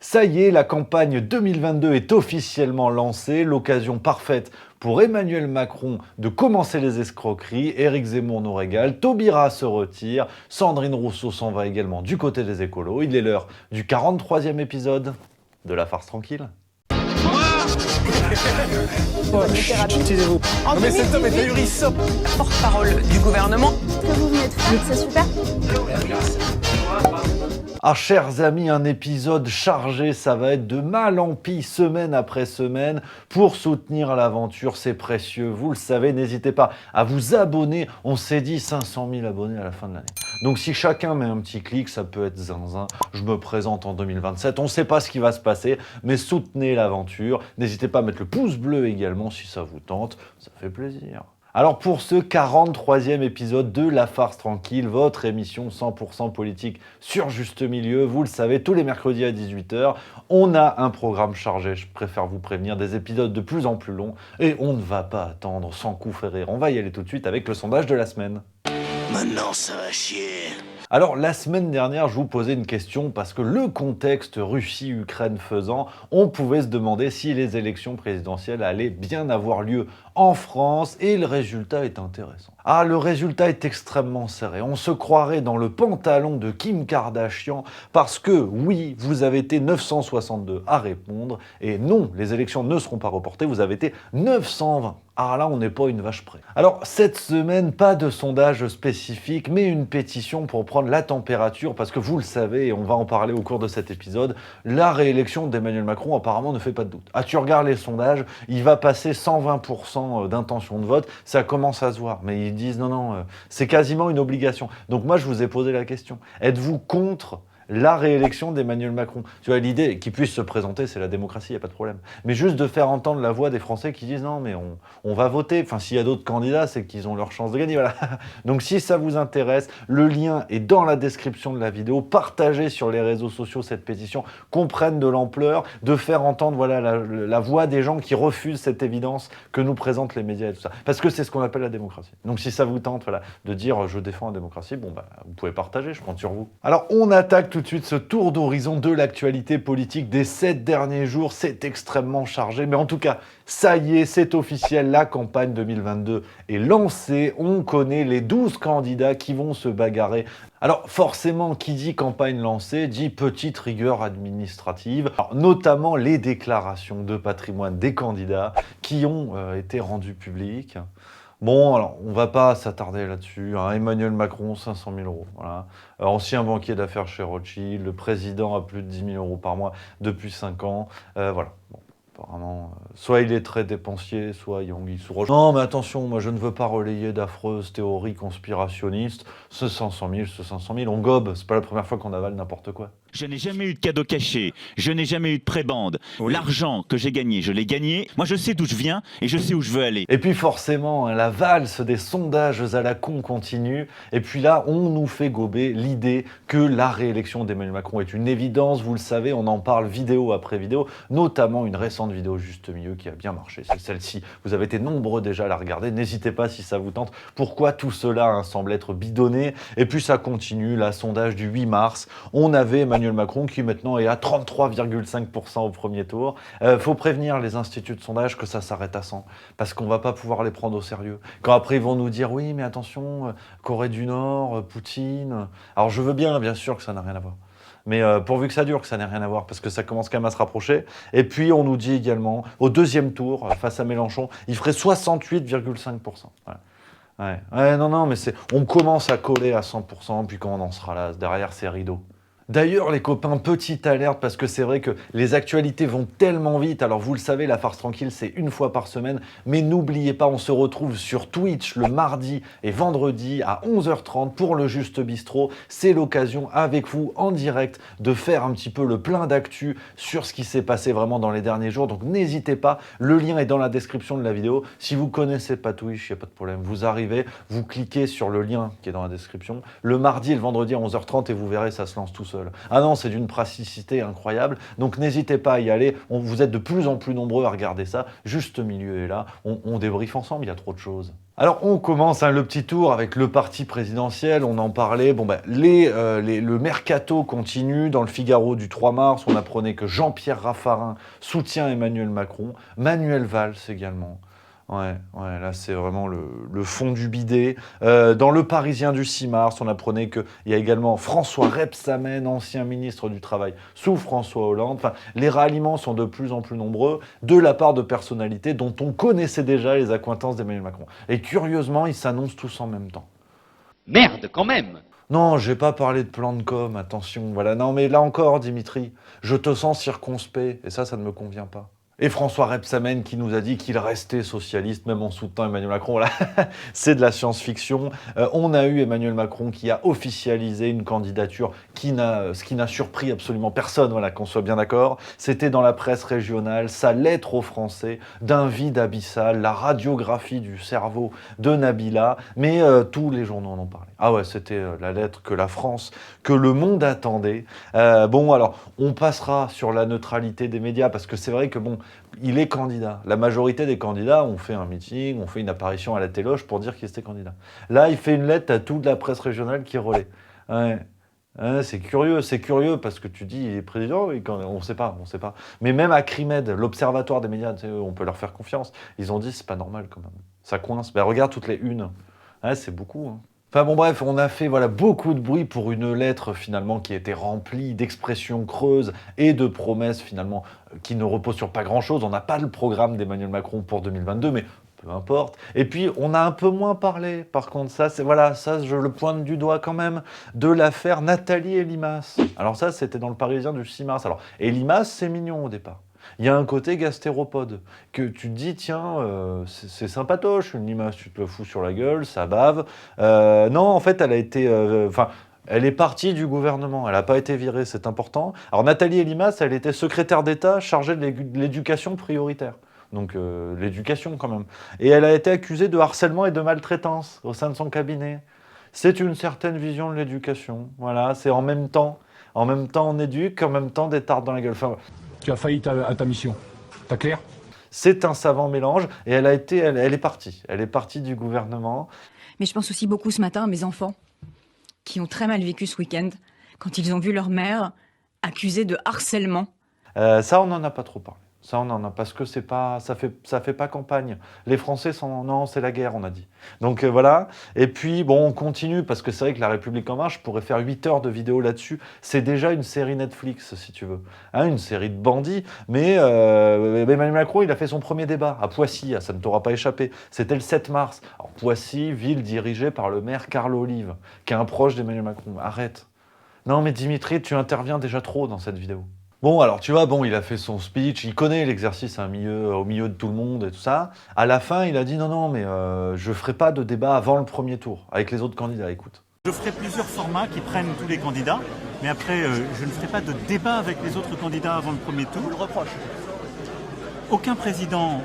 Ça y est, la campagne 2022 est officiellement lancée, l'occasion parfaite pour Emmanuel Macron de commencer les escroqueries. Éric Zemmour nous régale, Taubira se retire, Sandrine Rousseau s'en va également du côté des écolos. Il est l'heure du 43e épisode de La Farce Tranquille. Taisez-vous. En Mais cet homme est 2018, ahurissant. porte-parole du gouvernement. Ce que vous venez de faire, c'est super. Ah, chers amis, un épisode chargé, ça va être de mal en pis, semaine après semaine, pour soutenir l'aventure, c'est précieux, vous le savez, n'hésitez pas à vous abonner, on s'est dit 500 000 abonnés à la fin de l'année. Donc si chacun met un petit clic, ça peut être zinzin, je me présente en 2027, on ne sait pas ce qui va se passer, mais soutenez l'aventure, n'hésitez pas à mettre le pouce bleu également si ça vous tente, ça fait plaisir. Alors pour ce 43e épisode de La Farce Tranquille, votre émission 100% politique sur Juste Milieu, vous le savez, tous les mercredis à 18h, on a un programme chargé, je préfère vous prévenir, des épisodes de plus en plus longs, et on ne va pas attendre sans coup faire rire. On va y aller tout de suite avec le sondage de la semaine. Maintenant, ça va chier. Alors la semaine dernière, je vous posais une question parce que le contexte Russie-Ukraine faisant, on pouvait se demander si les élections présidentielles allaient bien avoir lieu en France et le résultat est intéressant. Ah, le résultat est extrêmement serré. On se croirait dans le pantalon de Kim Kardashian parce que oui, vous avez été 962 à répondre et non, les élections ne seront pas reportées, vous avez été 920. Ah là, on n'est pas une vache près. Alors, cette semaine, pas de sondage spécifique, mais une pétition pour prendre la température, parce que vous le savez, et on va en parler au cours de cet épisode, la réélection d'Emmanuel Macron apparemment ne fait pas de doute. Ah, tu regardes les sondages, il va passer 120% d'intention de vote, ça commence à se voir, mais ils disent non, c'est quasiment une obligation. Donc moi, je vous ai posé la question, êtes-vous contre la réélection d'Emmanuel Macron? Tu vois, l'idée qu'il puisse se présenter, c'est la démocratie, il n'y a pas de problème. Mais juste de faire entendre la voix des Français qui disent non, mais on va voter. Enfin, s'il y a d'autres candidats, c'est qu'ils ont leur chance de gagner. Voilà. Donc, si ça vous intéresse, le lien est dans la description de la vidéo. Partagez sur les réseaux sociaux cette pétition, qu'on prenne de l'ampleur, de faire entendre voilà, la voix des gens qui refusent cette évidence que nous présentent les médias et tout ça. Parce que c'est ce qu'on appelle la démocratie. Donc, si ça vous tente voilà, de dire je défends la démocratie, bon, bah, vous pouvez partager, je compte sur vous. Alors, on attaque tout de suite ce tour d'horizon de l'actualité politique des 7 derniers jours. C'est extrêmement chargé, mais en tout cas, ça y est, c'est officiel, la campagne 2022 est lancée. On connaît les 12 candidats qui vont se bagarrer. Alors forcément, qui dit campagne lancée, dit petite rigueur administrative, alors, notamment les déclarations de patrimoine des candidats qui ont été rendues publiques. Bon, alors, on va pas s'attarder là-dessus. Hein. Emmanuel Macron, 500 000 euros. Voilà. Ancien banquier d'affaires chez Rothschild. Le président a plus de 10 000 euros par mois depuis 5 ans. Voilà. Bon, apparemment, soit il est très dépensier, soit il y a anguille sous roche. Non, mais attention, moi je ne veux pas relayer d'affreuses théories conspirationnistes. Ce 500 000, ce 500 000, on gobe. C'est pas la première fois qu'on avale n'importe quoi. Je n'ai jamais eu de cadeau caché, je n'ai jamais eu de prébande. Oui. L'argent que j'ai gagné, je l'ai gagné. Moi, je sais d'où je viens et je sais où je veux aller. Et puis forcément, la valse des sondages à la con continue. Et puis là, on nous fait gober l'idée que la réélection d'Emmanuel Macron est une évidence. Vous le savez, on en parle vidéo après vidéo, notamment une récente vidéo Juste Milieu qui a bien marché. C'est celle-ci. Vous avez été nombreux déjà à la regarder. N'hésitez pas si ça vous tente. Pourquoi tout cela semble être bidonné? Et puis ça continue, la sondage du 8 mars. On avait Emmanuel Macron qui maintenant est à 33,5% au premier tour. Faut prévenir les instituts de sondage que ça s'arrête à 100 parce qu'on va pas pouvoir les prendre au sérieux. Quand après ils vont nous dire oui mais attention, Corée du Nord, Poutine. Alors je veux bien sûr que ça n'a rien à voir. Mais pourvu que ça dure, que ça n'ait rien à voir, parce que ça commence quand même à se rapprocher. Et puis on nous dit également, au deuxième tour, face à Mélenchon, il ferait 68,5%. Voilà. Ouais, non, mais on commence à coller à 100%, puis quand on en sera là, derrière c'est rideau. D'ailleurs, les copains, petite alerte, parce que c'est vrai que les actualités vont tellement vite. Alors, vous le savez, La Farce Tranquille, c'est une fois par semaine. Mais n'oubliez pas, on se retrouve sur Twitch le mardi et vendredi à 11h30 pour le Juste Bistrot. C'est l'occasion, avec vous, en direct, de faire un petit peu le plein d'actu sur ce qui s'est passé vraiment dans les derniers jours. Donc, n'hésitez pas. Le lien est dans la description de la vidéo. Si vous connaissez pas Twitch, il n'y a pas de problème. Vous arrivez, vous cliquez sur le lien qui est dans la description. Le mardi et le vendredi à 11h30 et vous verrez, ça se lance tout seul. seul. Ah non, c'est d'une praticité incroyable. Donc n'hésitez pas à y aller. Vous êtes de plus en plus nombreux à regarder ça. Juste milieu est là. On débriefe ensemble, il y a trop de choses. Alors on commence le petit tour avec le parti présidentiel, on en parlait, le mercato continue, dans le Figaro du 3 mars, on apprenait que Jean-Pierre Raffarin soutient Emmanuel Macron, Manuel Valls également. Ouais, là c'est vraiment le fond du bidet. Dans le Parisien du 6 mars, on apprenait qu'il y a également François Rebsamen, ancien ministre du Travail, sous François Hollande. Enfin, les ralliements sont de plus en plus nombreux de la part de personnalités dont on connaissait déjà les accointances d'Emmanuel Macron. Et curieusement, ils s'annoncent tous en même temps. Merde, quand même! Non, j'ai pas parlé de plan de com, attention. Voilà, non mais là encore, Dimitri, je te sens circonspect, et ça ne me convient pas. Et François Rebsamen qui nous a dit qu'il restait socialiste, même en soutenant Emmanuel Macron. Voilà, c'est de la science-fiction. On a eu Emmanuel Macron qui a officialisé une candidature ce qui n'a surpris absolument personne, voilà, qu'on soit bien d'accord. C'était dans la presse régionale, sa lettre aux Français d'un vide abyssal, la radiographie du cerveau de Nabila, mais tous les journaux en ont parlé. Ah ouais, c'était la lettre que la France, que le monde attendait. Alors, on passera sur la neutralité des médias, parce que c'est vrai que il est candidat. La majorité des candidats ont fait un meeting, ont fait une apparition à la téloge pour dire qu'il était candidat. Là, il fait une lettre à toute la presse régionale qui relaie. Ouais, c'est curieux parce que tu dis il est président, et on sait pas. Mais même à Crimed, l'observatoire des médias, on peut leur faire confiance. Ils ont dit c'est pas normal quand même. Ça coince. Regarde toutes les unes. C'est beaucoup. Enfin bref, on a fait beaucoup de bruit pour une lettre finalement qui était remplie d'expressions creuses et de promesses finalement qui ne reposent sur pas grand-chose. On n'a pas le programme d'Emmanuel Macron pour 2022, mais peu importe. Et puis on a un peu moins parlé, par contre, ça je le pointe du doigt quand même, de l'affaire Nathalie Elimas. Alors ça, c'était dans le Parisien du 6 mars. Alors Elimas, c'est mignon au départ. Il y a un côté gastéropode, que tu te dis, tiens, c'est sympatoche, une limace, tu te le fous sur la gueule, ça bave. Non, en fait, elle a été... elle est partie du gouvernement, elle n'a pas été virée, c'est important. Alors Nathalie Elimas, elle était secrétaire d'État chargée de l'éducation prioritaire. Donc l'éducation quand même. Et elle a été accusée de harcèlement et de maltraitance au sein de son cabinet. C'est une certaine vision de l'éducation. Voilà, c'est en même temps on éduque, en même temps des tartes dans la gueule. Enfin, tu as failli à ta mission. T'as clair ? C'est un savant mélange et elle est partie. Elle est partie du gouvernement. Mais je pense aussi beaucoup ce matin à mes enfants qui ont très mal vécu ce week-end quand ils ont vu leur mère accusée de harcèlement. Ça, on n'en a pas trop parlé. Ça, on en a, parce que ça fait pas campagne. Les Français non, c'est la guerre, on a dit. Donc voilà. Et puis, on continue, parce que c'est vrai que La République En Marche pourrait faire 8 heures de vidéo là-dessus. C'est déjà une série Netflix, si tu veux. Une série de bandits. Mais Emmanuel Macron, il a fait son premier débat à Poissy. Ça ne t'aura pas échappé. C'était le 7 mars. Alors, Poissy, ville dirigée par le maire Carl Olive, qui est un proche d'Emmanuel Macron. Arrête. Non, mais Dimitri, tu interviens déjà trop dans cette vidéo. Alors tu vois, il a fait son speech, il connaît l'exercice au milieu de tout le monde et tout ça. À la fin, il a dit non, mais je ferai pas de débat avant le premier tour avec les autres candidats, écoute. Je ferai plusieurs formats qui prennent tous les candidats, mais après, je ne ferai pas de débat avec les autres candidats avant le premier tour. Je le reproche. Aucun président,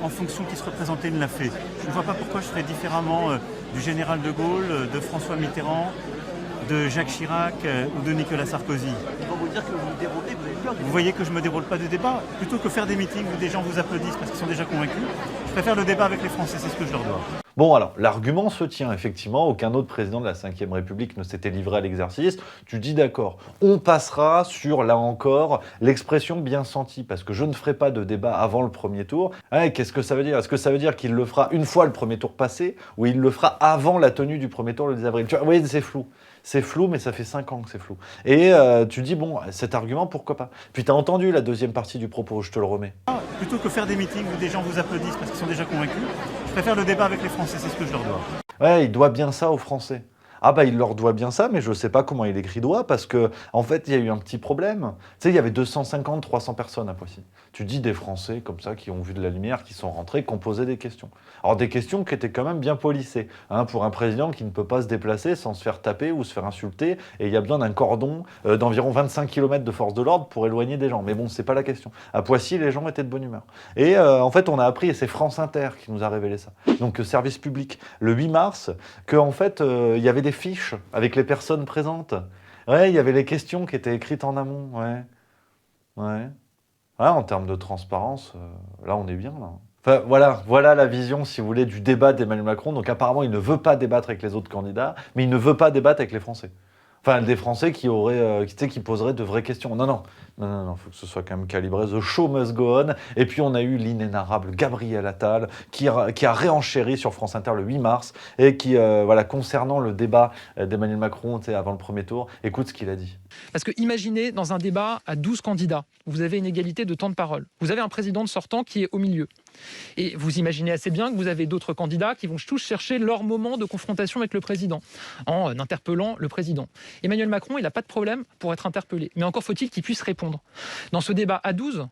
en fonction qui se représentait, ne l'a fait. Je ne vois pas pourquoi je ferais différemment du général de Gaulle, de François Mitterrand, de Jacques Chirac ou de Nicolas Sarkozy. Ils vont vous dire que vous vous déroulez, vous avez peur. Vous voyez que je ne me déroule pas de débat. Plutôt que faire des meetings où des gens vous applaudissent parce qu'ils sont déjà convaincus, je préfère le débat avec les Français, c'est ce que je leur dois. Alors, l'argument se tient, effectivement. Aucun autre président de la Ve République ne s'était livré à l'exercice. Tu dis d'accord. On passera sur, là encore, l'expression bien sentie, parce que je ne ferai pas de débat avant le premier tour. Qu'est-ce que ça veut dire ? Est-ce que ça veut dire qu'il le fera une fois le premier tour passé, ou il le fera avant la tenue du premier tour le 10 avril ? Tu vois, oui, c'est flou. C'est flou, mais ça fait 5 ans que c'est flou. Et tu dis, cet argument, pourquoi pas ? Puis tu as entendu la deuxième partie du propos, je te le remets. Plutôt que faire des meetings où des gens vous applaudissent parce qu'ils sont déjà convaincus, je préfère le débat avec les Français, c'est ce que je leur dois. Ouais, il doit bien ça aux Français. Il leur doit bien ça, mais je ne sais pas comment il écrit doigt, parce que en fait, il y a eu un petit problème. Tu sais, il y avait 250-300 personnes à Poissy. Tu dis des Français, comme ça, qui ont vu de la lumière, qui sont rentrés, qui ont posé des questions. Alors, des questions qui étaient quand même bien polissées, pour un président qui ne peut pas se déplacer sans se faire taper ou se faire insulter, et il y a besoin d'un cordon d'environ 25 km de force de l'ordre pour éloigner des gens. Mais c'est pas la question. À Poissy, les gens étaient de bonne humeur. Et en fait, on a appris, et c'est France Inter qui nous a révélé ça, donc service public, le 8 mars, qu'en fait, il y avait des fiches avec les personnes présentes. Ouais, il y avait les questions qui étaient écrites en amont, ouais. Ouais. Ouais, en termes de transparence, là, on est bien, là. Enfin, voilà la vision, si vous voulez, du débat d'Emmanuel Macron. Donc apparemment, il ne veut pas débattre avec les autres candidats, mais il ne veut pas débattre avec les Français. Enfin, des Français qui auraient, qui poseraient de vraies questions. Non, faut que ce soit quand même calibré. The show must go on. Et puis, on a eu l'inénarrable Gabriel Attal qui a réenchéri sur France Inter le 8 mars et qui, concernant le débat d'Emmanuel Macron avant le premier tour, écoute ce qu'il a dit. Parce que imaginez, dans un débat à 12 candidats, vous avez une égalité de temps de parole. Vous avez un président de sortant qui est au milieu. Et vous imaginez assez bien que vous avez d'autres candidats qui vont tous chercher leur moment de confrontation avec le président, en interpellant le président. Emmanuel Macron, il n'a pas de problème pour être interpellé. Mais encore faut-il qu'il puisse répondre. Dans ce débat à 12,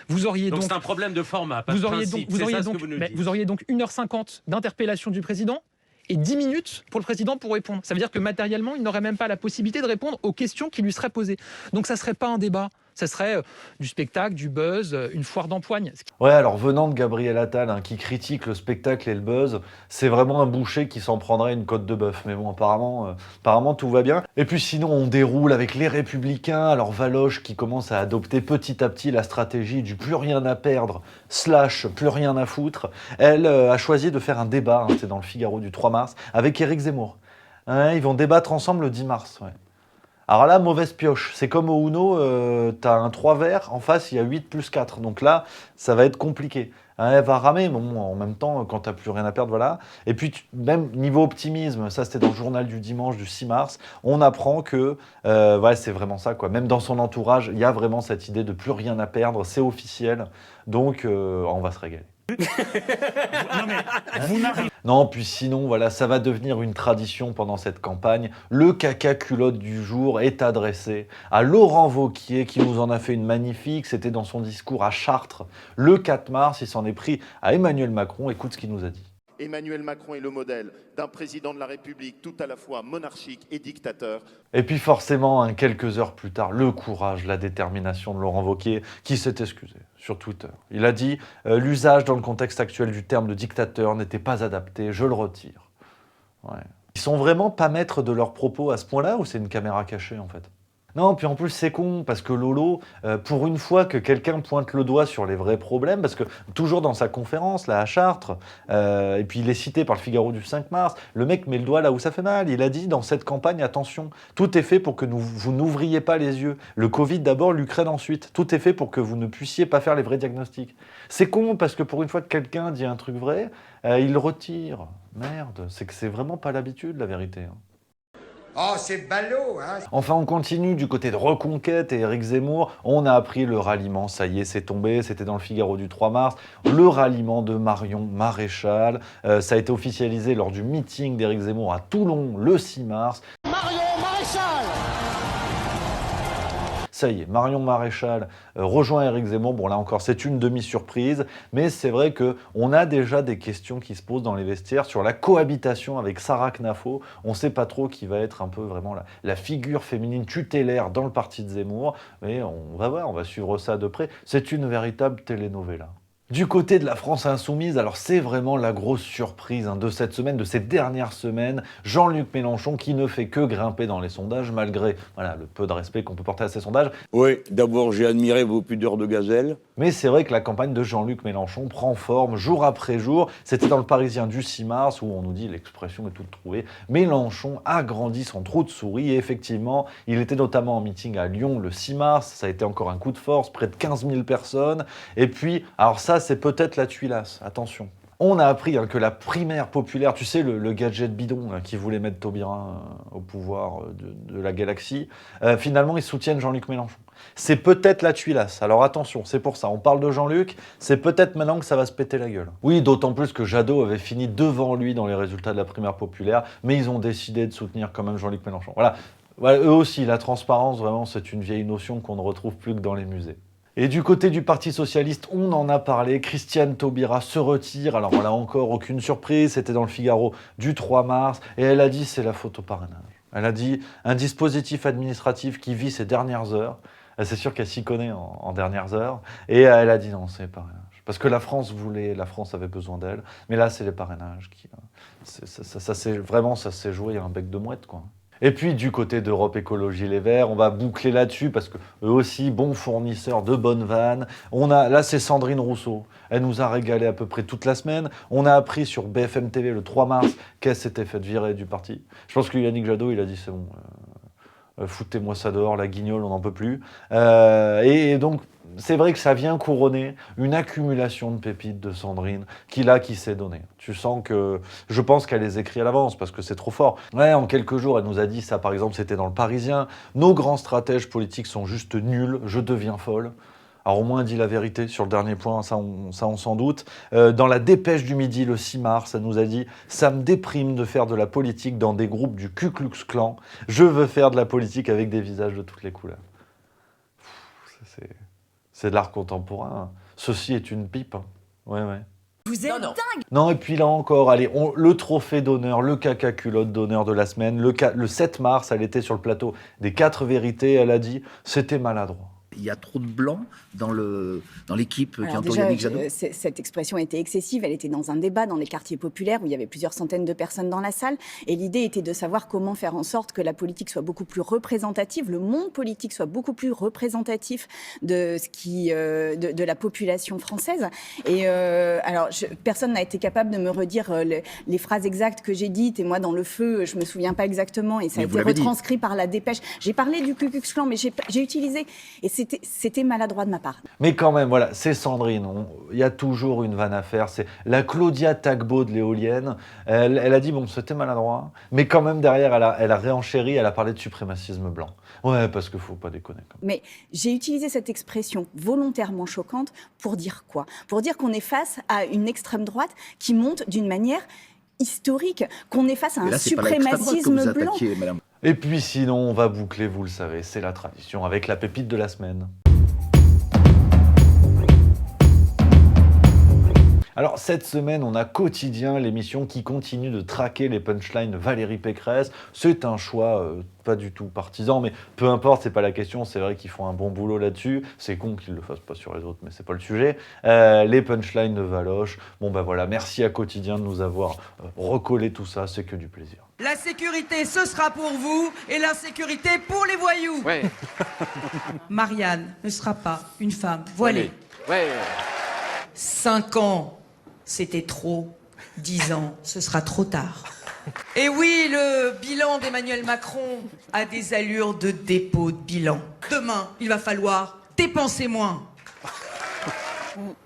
vous auriez donc... c'est un problème de format, pas de principe. Vous auriez donc 1h50 d'interpellation du président et 10 minutes pour le président pour répondre. Ça veut dire que matériellement, il n'aurait même pas la possibilité de répondre aux questions qui lui seraient posées. Donc ça ne serait pas un débat. Ça serait du spectacle, du buzz, une foire d'empoigne. Ouais, alors venant de Gabriel Attal, qui critique le spectacle et le buzz, c'est vraiment un boucher qui s'en prendrait une côte de bœuf. Mais bon, apparemment, tout va bien. Et puis sinon, on déroule avec les Républicains. Alors Valoche qui commence à adopter petit à petit la stratégie du plus rien à perdre / plus rien à foutre. Elle a choisi de faire un débat, c'est dans le Figaro du 3 mars, avec Éric Zemmour. Ils vont débattre ensemble le 10 mars, ouais. Alors là, mauvaise pioche. C'est comme au Uno, t'as un 3 verts, en face, il y a 8 plus 4. Donc là, ça va être compliqué. Elle va ramer, mais bon, en même temps, quand t'as plus rien à perdre, voilà. Et puis, même niveau optimisme, ça c'était dans le journal du dimanche du 6 mars, on apprend que, c'est vraiment ça, quoi. Même dans son entourage, il y a vraiment cette idée de plus rien à perdre, c'est officiel. Donc, on va se régaler. Non, puis sinon, ça va devenir une tradition pendant cette campagne. Le caca culotte du jour est adressé à Laurent Wauquiez, qui nous en a fait une magnifique. C'était dans son discours à Chartres le 4 mars. Il s'en est pris à Emmanuel Macron. Écoute ce qu'il nous a dit. Emmanuel Macron est le modèle d'un président de la République tout à la fois monarchique et dictateur. Et puis forcément, quelques heures plus tard, le courage, la détermination de Laurent Wauquiez qui s'est excusé sur Twitter. Il a dit « L'usage dans le contexte actuel du terme de dictateur n'était pas adapté, je le retire. » Ouais. Ils sont vraiment pas maîtres de leurs propos à ce point-là ou c'est une caméra cachée en fait ? Non, puis en plus c'est con, parce que Lolo, pour une fois que quelqu'un pointe le doigt sur les vrais problèmes, parce que toujours dans sa conférence, là à Chartres, et puis il est cité par le Figaro du 5 mars, le mec met le doigt là où ça fait mal. Il a dit dans cette campagne, attention, tout est fait pour que vous n'ouvriez pas les yeux. Le Covid d'abord, l'Ukraine ensuite. Tout est fait pour que vous ne puissiez pas faire les vrais diagnostics. C'est con, parce que pour une fois que quelqu'un dit un truc vrai, il le retire. Merde, c'est que c'est vraiment pas l'habitude, la vérité. Oh, c'est ballot, hein. Enfin, on continue du côté de Reconquête et Éric Zemmour. On a appris le ralliement, ça y est, c'est tombé. C'était dans le Figaro du 3 mars. Le ralliement de Marion Maréchal. Ça a été officialisé lors du meeting d'Éric Zemmour à Toulon le 6 mars. Marion Maréchal. Ça y est, Marion Maréchal rejoint Éric Zemmour. Bon, là encore, c'est une demi-surprise, mais c'est vrai qu'on a déjà des questions qui se posent dans les vestiaires sur la cohabitation avec Sarah Knafo. On ne sait pas trop qui va être un peu vraiment la figure féminine tutélaire dans le parti de Zemmour, mais on va voir, on va suivre ça de près. C'est une véritable telenovela. Du côté de la France insoumise, alors c'est vraiment la grosse surprise de cette semaine, de ces dernières semaines, Jean-Luc Mélenchon qui ne fait que grimper dans les sondages malgré le peu de respect qu'on peut porter à ces sondages. Oui, d'abord j'ai admiré vos pudeurs de gazelle. Mais c'est vrai que la campagne de Jean-Luc Mélenchon prend forme jour après jour. C'était dans le Parisien du 6 mars où on nous dit, l'expression est toute trouvée, Mélenchon a grandi son trou de souris et effectivement, il était notamment en meeting à Lyon le 6 mars, ça a été encore un coup de force, près de 15 000 personnes. Et puis, alors ça c'est peut-être la tuilasse, attention. On a appris que la primaire populaire, tu sais, le gadget bidon qui voulait mettre Taubira au pouvoir de la galaxie, finalement, ils soutiennent Jean-Luc Mélenchon. C'est peut-être la tuilasse. Alors attention, c'est pour ça. On parle de Jean-Luc, c'est peut-être maintenant que ça va se péter la gueule. Oui, d'autant plus que Jadot avait fini devant lui dans les résultats de la primaire populaire, mais ils ont décidé de soutenir quand même Jean-Luc Mélenchon. Voilà, eux aussi, la transparence, vraiment, c'est une vieille notion qu'on ne retrouve plus que dans les musées. Et du côté du Parti Socialiste, on en a parlé, Christiane Taubira se retire, alors voilà encore aucune surprise, c'était dans le Figaro du 3 mars, et elle a dit c'est la faute au parrainage. Elle a dit un dispositif administratif qui vit ses dernières heures, c'est sûr qu'elle s'y connaît en dernières heures, et elle a dit non, c'est les parrainages. Parce que la France avait besoin d'elle, mais là c'est les parrainages qui... ça s'est joué à un bec de mouette, quoi. Et puis du côté d'Europe Écologie Les Verts, on va boucler là-dessus parce que eux aussi, bons fournisseurs de bonnes vannes. Là, c'est Sandrine Rousseau. Elle nous a régalé à peu près toute la semaine. On a appris sur BFM TV le 3 mars qu'elle s'était faite virer du parti. Je pense que Yannick Jadot, il a dit c'est bon, foutez-moi ça dehors, la guignole, on n'en peut plus. Et donc, c'est vrai que ça vient couronner une accumulation de pépites de Sandrine qui s'est donnée. Tu sens que... Je pense qu'elle les écrit à l'avance parce que c'est trop fort. Ouais, en quelques jours, elle nous a dit ça, par exemple, c'était dans Le Parisien. Nos grands stratèges politiques sont juste nuls, je deviens folle. Alors au moins, elle dit la vérité sur le dernier point, ça on s'en doute. Dans la dépêche du Midi, le 6 mars, elle nous a dit « Ça me déprime de faire de la politique dans des groupes du Ku Klux Klan. Je veux faire de la politique avec des visages de toutes les couleurs. » C'est de l'art contemporain. Ceci est une pipe. Ouais. Vous êtes dingue. Non, et puis là encore, allez, le trophée d'honneur, le caca culotte d'honneur de la semaine. Le 7 mars, elle était sur le plateau des 4 vérités. Elle a dit « C'était maladroit. » Il y a trop de blancs dans l'équipe qui entoure déjà, Yannick Jadot. Cette expression était excessive. Elle était dans un débat dans les quartiers populaires où il y avait plusieurs centaines de personnes dans la salle. Et l'idée était de savoir comment faire en sorte que la politique soit beaucoup plus représentative, le monde politique soit beaucoup plus représentatif de de la population française. Et personne n'a été capable de me redire les phrases exactes que j'ai dites. Et moi, dans le feu, je me souviens pas exactement. Et ça a été retranscrit par la dépêche. J'ai parlé du Ku Klux Klan, mais j'ai utilisé... Et c'était maladroit de ma part. Mais quand même, voilà, c'est Sandrine. Il y a toujours une vanne à faire. C'est la Claudia Tagbo de l'éolienne. Elle a dit, bon, c'était maladroit. Mais quand même, derrière, elle a réenchéri. Elle a parlé de suprémacisme blanc. Ouais, parce qu'il ne faut pas déconner. Mais j'ai utilisé cette expression volontairement choquante pour dire quoi ? Pour dire qu'on est face à une extrême droite qui monte d'une manière historique, qu'on est face à un suprémacisme blanc. Madame. Et puis sinon, on va boucler, vous le savez, c'est la tradition, avec la pépite de la semaine. Alors cette semaine, on a Quotidien, l'émission qui continue de traquer les punchlines Valérie Pécresse. C'est un choix pas du tout partisan, mais peu importe, c'est pas la question. C'est vrai qu'ils font un bon boulot là-dessus. C'est con qu'ils le fassent pas sur les autres, mais c'est pas le sujet. Les punchlines de Valoche. Bon ben voilà, merci à Quotidien de nous avoir recollé tout ça. C'est que du plaisir. La sécurité, ce sera pour vous, et l'insécurité pour les voyous. Ouais. Marianne ne sera pas une femme voilée. Ouais. 5 ans, c'était trop. 10 ans, ce sera trop tard. Et oui, le bilan d'Emmanuel Macron a des allures de dépôt de bilan. Demain, il va falloir dépenser moins.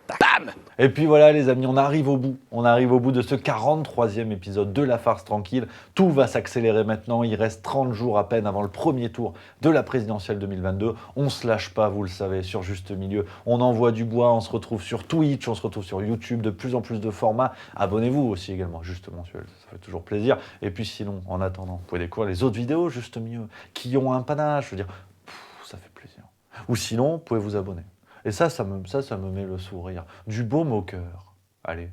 Bam! Et puis voilà les amis, on arrive au bout. On arrive au bout de ce 43e épisode de La Farce Tranquille. Tout va s'accélérer maintenant. Il reste 30 jours à peine avant le premier tour de la présidentielle 2022. On se lâche pas, vous le savez, sur Juste Milieu. On envoie du bois, on se retrouve sur Twitch, on se retrouve sur YouTube, de plus en plus de formats. Abonnez-vous aussi également, Juste Mensuel, ça fait toujours plaisir. Et puis sinon, en attendant, vous pouvez découvrir les autres vidéos, Juste Milieu, qui ont un panache. Je veux dire, ça fait plaisir. Ou sinon, vous pouvez vous abonner. Et ça me met le sourire. Du baume au cœur. Allez.